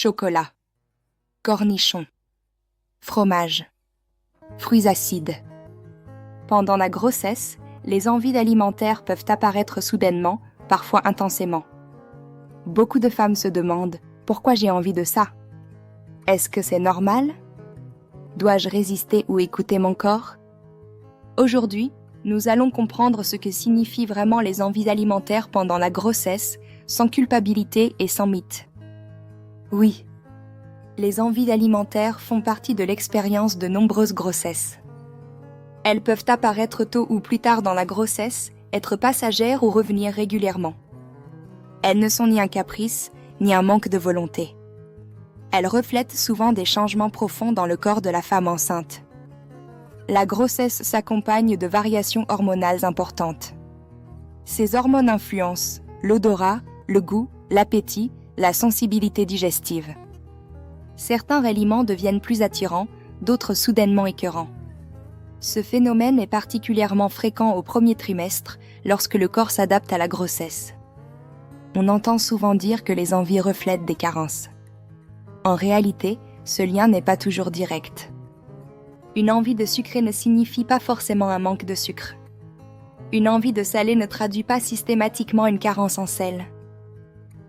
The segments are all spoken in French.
chocolat, cornichons, fromage, fruits acides. Pendant la grossesse, les envies alimentaires peuvent apparaître soudainement, parfois intensément. Beaucoup de femmes se demandent « Pourquoi j'ai envie de ça ? Est-ce que c'est normal ? Dois-je résister ou écouter mon corps ?» Aujourd'hui, nous allons comprendre ce que signifient vraiment les envies alimentaires pendant la grossesse, sans culpabilité et sans mythe. Oui, les envies alimentaires font partie de l'expérience de nombreuses grossesses. Elles peuvent apparaître tôt ou plus tard dans la grossesse, être passagères ou revenir régulièrement. Elles ne sont ni un caprice, ni un manque de volonté. Elles reflètent souvent des changements profonds dans le corps de la femme enceinte. La grossesse s'accompagne de variations hormonales importantes. Ces hormones influencent l'odorat, le goût, l'appétit, la sensibilité digestive. Certains aliments deviennent plus attirants, d'autres soudainement écœurants. Ce phénomène est particulièrement fréquent au premier trimestre, lorsque le corps s'adapte à la grossesse. On entend souvent dire que les envies reflètent des carences. En réalité, ce lien n'est pas toujours direct. Une envie de sucré ne signifie pas forcément un manque de sucre. Une envie de salé ne traduit pas systématiquement une carence en sel.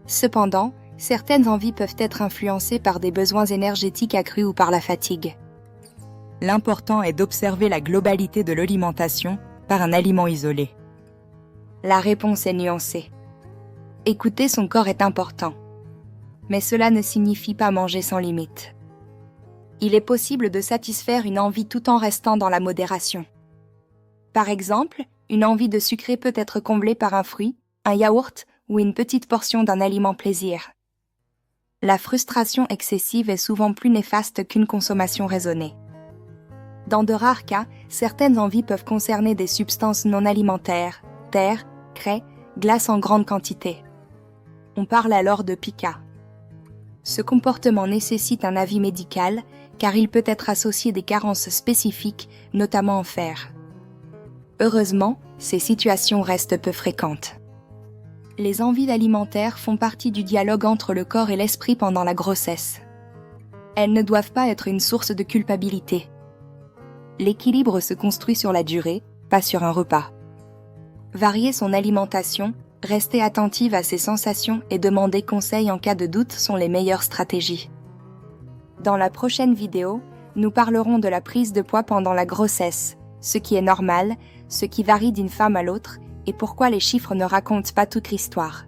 Cependant, certaines envies peuvent être influencées par des besoins énergétiques accrus ou par la fatigue. L'important est d'observer la globalité de l'alimentation par un aliment isolé. La réponse est nuancée. Écouter son corps est important, mais cela ne signifie pas manger sans limite. Il est possible de satisfaire une envie tout en restant dans la modération. Par exemple, une envie de sucré peut être comblée par un fruit, un yaourt ou une petite portion d'un aliment plaisir. La frustration excessive est souvent plus néfaste qu'une consommation raisonnée. Dans de rares cas, certaines envies peuvent concerner des substances non alimentaires, terre, craie, glace en grande quantité. On parle alors de pica. Ce comportement nécessite un avis médical car il peut être associé des carences spécifiques, notamment en fer. Heureusement, ces situations restent peu fréquentes. Les envies alimentaires font partie du dialogue entre le corps et l'esprit pendant la grossesse. Elles ne doivent pas être une source de culpabilité. L'équilibre se construit sur la durée, pas sur un repas. Varier son alimentation, rester attentive à ses sensations et demander conseil en cas de doute sont les meilleures stratégies. Dans la prochaine vidéo, nous parlerons de la prise de poids pendant la grossesse, ce qui est normal, ce qui varie d'une femme à l'autre et pourquoi les chiffres ne racontent pas toute l'histoire.